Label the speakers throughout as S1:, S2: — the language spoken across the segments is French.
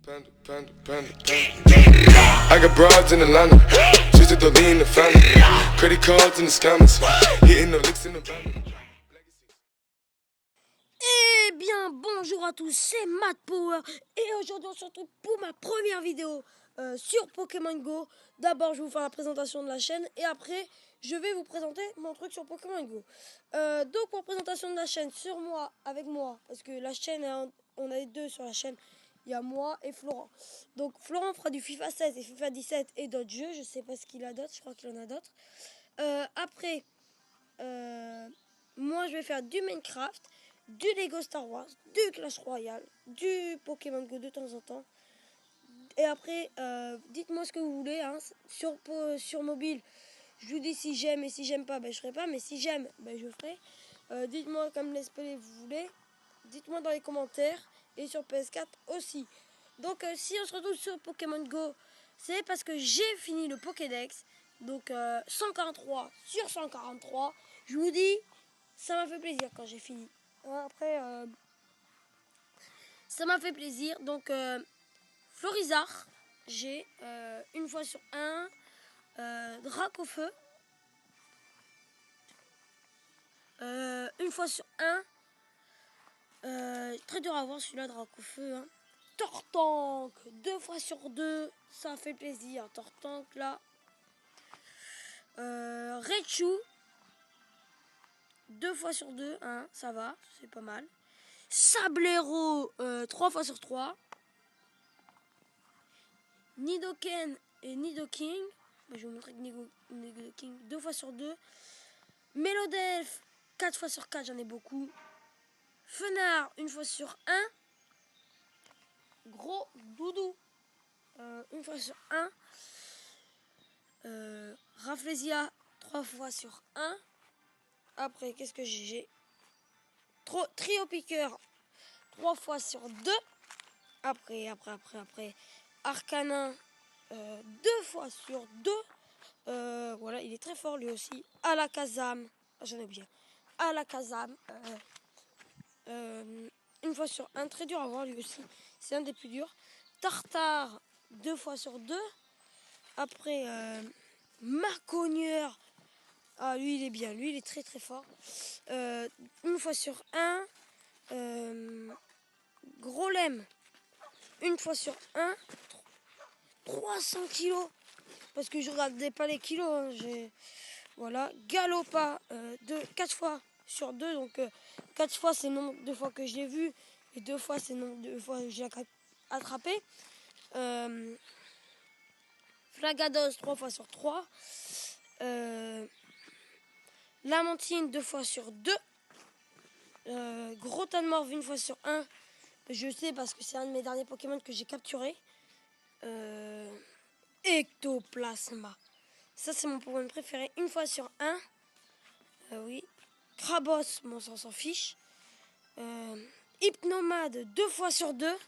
S1: Panda, panda, panda, panda. I got broads in Atlanta, just to lean the family. Credit cards in the scammers, hitting the licks in the van.
S2: Eh bien, bonjour à tous, c'est Matt Power et aujourd'hui on se retrouve pour ma première vidéo sur Pokémon Go. D'abord, je vais vous faire la présentation de la chaîne et après, je vais vous présenter mon truc sur Pokémon Go. Donc, pour présentation de la chaîne, sur moi, avec moi, parce que la chaîne, on est deux sur la chaîne, il y a moi et Florent. Donc, Florent fera du FIFA 16 et FIFA 17 et d'autres jeux, je sais pas ce qu'il a d'autres, je crois qu'il en a d'autres. Après, moi je vais faire du Minecraft, du Lego Star Wars, du Clash Royale, du Pokémon Go de temps en temps. Et après, dites-moi ce que vous voulez. Hein. Sur mobile, je vous dis si j'aime et si j'aime pas, ben, je ferai pas. Mais si j'aime, ben, je ferai. Dites-moi comme let's play vous voulez. Dites-moi dans les commentaires. Et sur PS4 aussi. Donc si on se retrouve sur Pokémon Go, c'est parce que j'ai fini le Pokédex. Donc 143 sur 143. Je vous dis, ça m'a fait plaisir quand j'ai fini. Après, ça m'a fait plaisir. Donc, Florizard, j'ai une fois sur un. Dracofeu, une fois sur un. Très dur à voir celui-là, Dracofeu. Hein. Tortank, deux fois sur deux. Ça fait plaisir. Tortank là. Raichu, deux fois sur deux. Hein, ça va, c'est pas mal. Sablero, 3 fois sur 3. Nidoken et Nidoking. Je vais vous montrer que Nidoking 2 fois sur 2. Melodelph 4 fois sur 4, j'en ai beaucoup. Fenard 1 fois sur 1. Gros Doudou 1 fois sur 1. Rafflesia 3 fois sur 1. Après, qu'est-ce que j'ai? Trio Piqueur 3 fois sur 2. Après. Arcanin 2 fois sur 2. Voilà, il est très fort lui aussi. Alakazam, j'en ai oublié. Alakazam, une fois sur un, très dur à voir lui aussi. C'est un des plus durs. Tartare, 2 fois sur 2. Après, Marcogneur. Ah, lui, il est bien. Lui, il est très, très fort. Une fois sur 1. Grolem, une fois sur 1. 300 kilos. Parce que je regardais pas les kilos. Hein, voilà. Galopa, 4 fois sur 2. Donc, 4 fois, c'est le nombre de fois que je l'ai vu. Et 2 fois, c'est le nombre de fois que je l'ai attrapé. Flagados, 3 fois sur 3. Lamantine, 2 fois sur 2. Gros Tanmorve, 1 fois sur 1. Je sais parce que c'est un de mes derniers Pokémon que j'ai capturé. Ectoplasma. Ça, c'est mon Pokémon préféré. 1 fois sur 1. Oui. Krabos, bon, on s'en fiche. Hypnomade, 2 fois sur 2.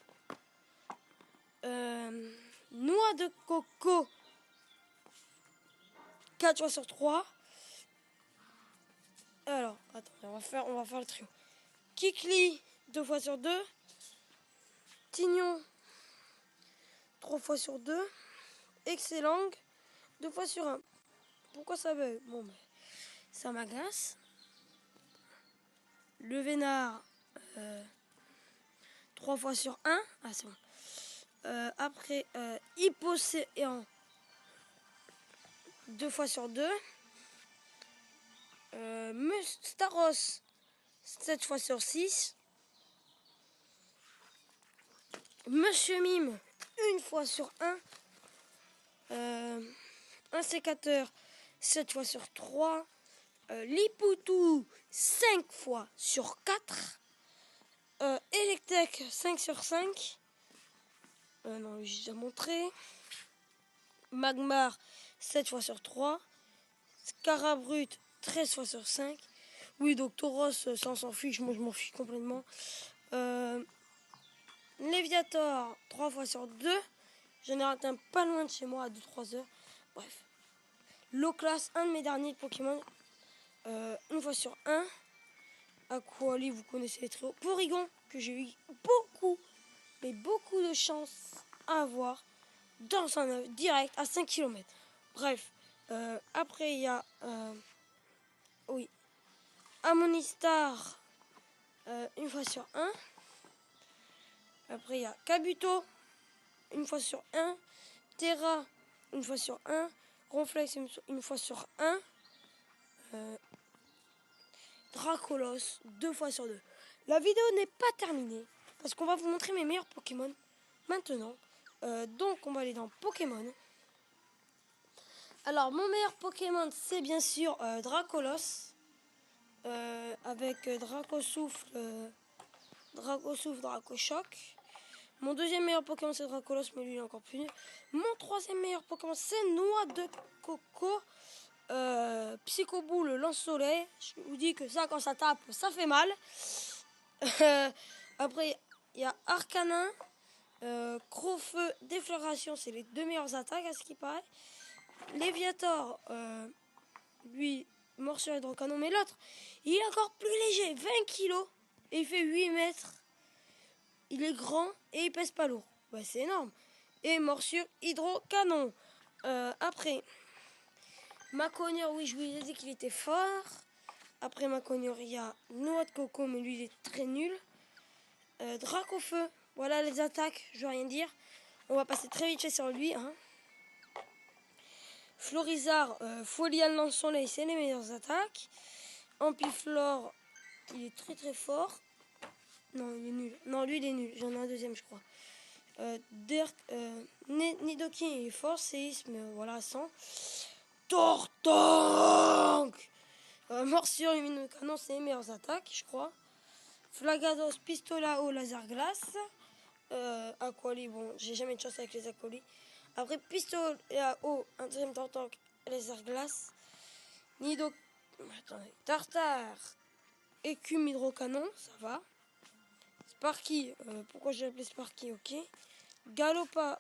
S2: Noix de coco, 4 fois sur 3. Alors, attendez, on va faire le trio. Kikli, 2 fois sur 2. Tignon, 3 fois sur 2. Excellent, 2 fois sur 1. Pourquoi ça veut? Bon, ben, ça m'agace. Le Vénard, 3 fois sur 1. Ah, c'est bon. Après, Hypocéan, 2 fois sur 2. Mustaros, 7 fois sur 6. Monsieur Mime, 1 fois sur 1. Un sécateur, 7 fois sur 3. Lipoutou, 5 fois sur 4. Electek, 5 sur 5. Non, j'ai déjà montré. Magmar, 7 fois sur 3. Scarabrut, 13 fois sur 5. Oui, donc Tauros, ça on s'en fiche. Moi, je m'en fiche complètement. Léviator, 3 fois sur 2. J'en ai raté un pas loin de chez moi à 2-3 heures. Bref. Loclas, un de mes derniers Pokémon. 1 fois sur 1. Aquali, vous connaissez les trios. Porygon, que j'ai eu beaucoup, mais beaucoup de chance à avoir dans son œuf direct à 5 km. Bref, après il y a oui, Amonistar une fois sur 1. Après il y a Kabuto une fois sur 1. Terra une fois sur 1. Ronflex une fois sur 1. Dracolos 2 fois sur 2. La vidéo n'est pas terminée parce qu'on va vous montrer mes meilleurs Pokémon maintenant. Donc on va aller dans Pokémon. Alors mon meilleur Pokémon c'est bien sûr Dracolos avec Dracosouffle, Dracochoc. Mon deuxième meilleur Pokémon c'est Dracolos, mais lui il est encore plus nul. Mon troisième meilleur Pokémon c'est Noix de Coco. Psycho-Boule, lance-soleil. Je vous dis que ça, quand ça tape, ça fait mal. Après, il y a Arcanin, Crofeu, Déflagration, c'est les deux meilleures attaques à ce qui paraît. Léviator, lui, morsure hydrocanon, mais l'autre, il est encore plus léger, 20 kilos, et il fait 8 mètres. Il est grand et il pèse pas lourd. Ouais, c'est énorme. Et morsure hydrocanon. Après, Macognure, oui, je vous ai dit qu'il était fort. Après Macognure, il y a Noix de Coco, mais lui, il est très nul. Dracofeu, voilà les attaques, je veux rien dire. On va passer très vite sur lui. Hein. Florizard, Folial Lance-Soleil, c'est les meilleures attaques. Ampiflore, il est très très fort. Non, il est nul. Non, lui, il est nul. J'en ai un deuxième, je crois. Nidoking, il est fort. Séisme, voilà, 100. Tortank, morsure lumineux canon, c'est les meilleures attaques, je crois. Flagados, pistolet à eau, laser glace. Aquali, bon, j'ai jamais de chance avec les Aquali. Après, pistolet à eau, un deuxième Tortank, laser glace. Nido. Attendez. Tartare, écume hydrocanon, ça va. Sparky, pourquoi j'ai appelé Sparky, ok. Galopa,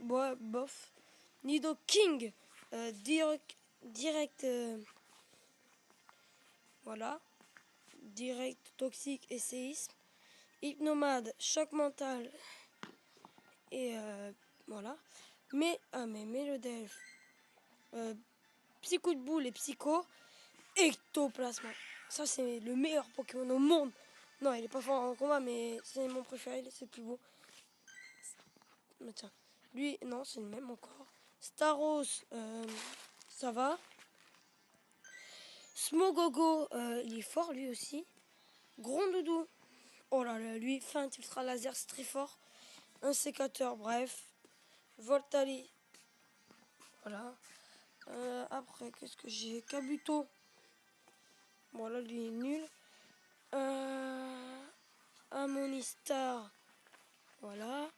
S2: ouais, bof. Nidoking, direct voilà, direct toxique et séisme. Hypnomade, choc mental et voilà. Mais Mélodelph, Psycho de boule et Psycho, Ectoplasma. Ça c'est le meilleur Pokémon au monde. Non, il est pas fort en combat, mais c'est mon préféré, c'est le plus beau. Mais tiens, lui, non, c'est le même encore. Staros, ça va. Smogogo, il est fort lui aussi. Grondoudou, oh là là, lui, feinte ultra laser, c'est très fort. Un sécateur, bref. Voltali, voilà. Après, qu'est-ce que j'ai? Kabuto, voilà, lui est nul. Amonistar, voilà.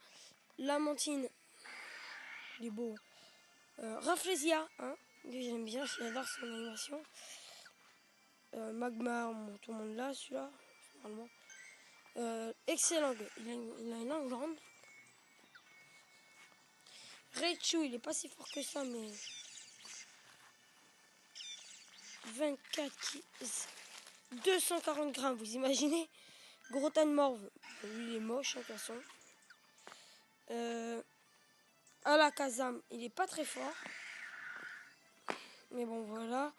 S2: Lamentine, il est beau. Rafflesia, hein, lui j'aime bien, j'adore son animation. Magmar, bon, tout le monde là, celui-là, normalement. Excellent, il a une langue grande. Raichu, il est pas si fort que ça, mais 24 240 grammes, vous imaginez. Grotan Morve, lui il est moche, de toute façon. Alakazam, il est pas très fort. Mais bon, voilà.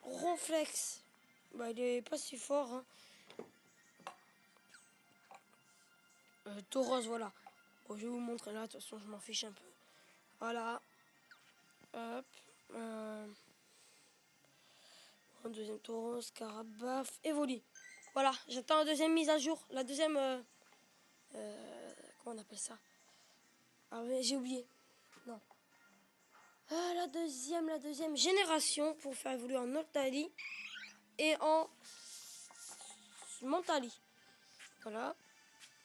S2: Ronflex, bah, il est pas si fort. Hein. Tauros, voilà. Bon, je vais vous montrer là, de toute façon, je m'en fiche un peu. Voilà. Hop. Un deuxième Tauros, Carabaf, Evoli. Voilà, j'attends la deuxième mise à jour. La deuxième... comment on appelle ça? Ah mais j'ai oublié. Non. La deuxième génération pour faire évoluer en Octali et en Mentali. Voilà.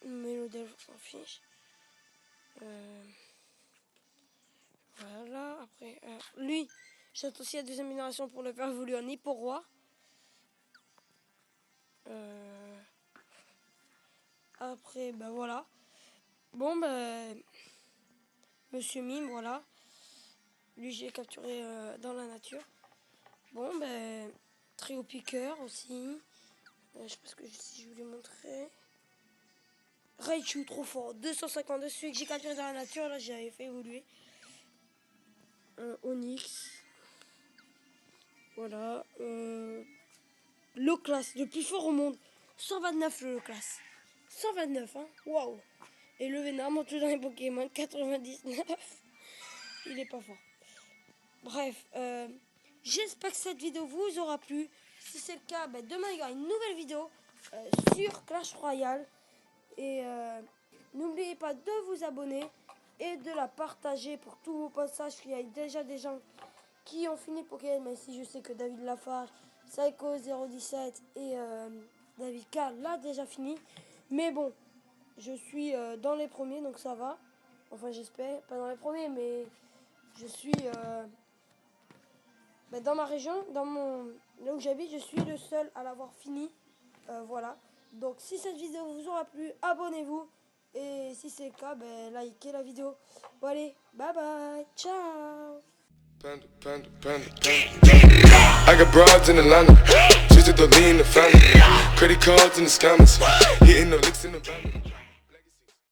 S2: Mélodelph, on s'en fiche. Voilà. Après, lui, j'attends aussi la deuxième génération pour le faire évoluer en Hipporoi. Après, ben voilà. Bon, ben... Monsieur Mime, voilà. Lui, j'ai capturé dans la nature. Bon, ben... Trio piqueur aussi. Je sais pas si je vous l'ai montré. Raichu, trop fort. 252, celui que j'ai capturé dans la nature, là, j'avais fait évoluer. Onyx. Voilà. Le classe, le plus fort au monde. 129 le classe. 129, hein. Waouh. Et le Venom, en tout dans les Pokémon, 99. Il est pas fort. Bref, j'espère que cette vidéo vous aura plu. Si c'est le cas, demain il y aura une nouvelle vidéo sur Clash Royale. Et n'oubliez pas de vous abonner et de la partager pour tous vos passages. Il y a déjà des gens qui ont fini Pokémon, mais ici je sais que David Lafarge, Psycho017 et David K l'a déjà fini. Mais bon, je suis dans les premiers, donc ça va. Enfin j'espère, pas dans les premiers, mais je suis dans ma région, là où j'habite, je suis le seul à l'avoir fini. Voilà. Donc si cette vidéo vous aura plu, abonnez-vous. Et si c'est le cas, likez la vidéo. Bon allez, bye bye, ciao.
S1: Panda, panda, panda, panda. I got broads in Atlanta, just to lean the family. Credit cards in the scammers, hitting the licks in the van.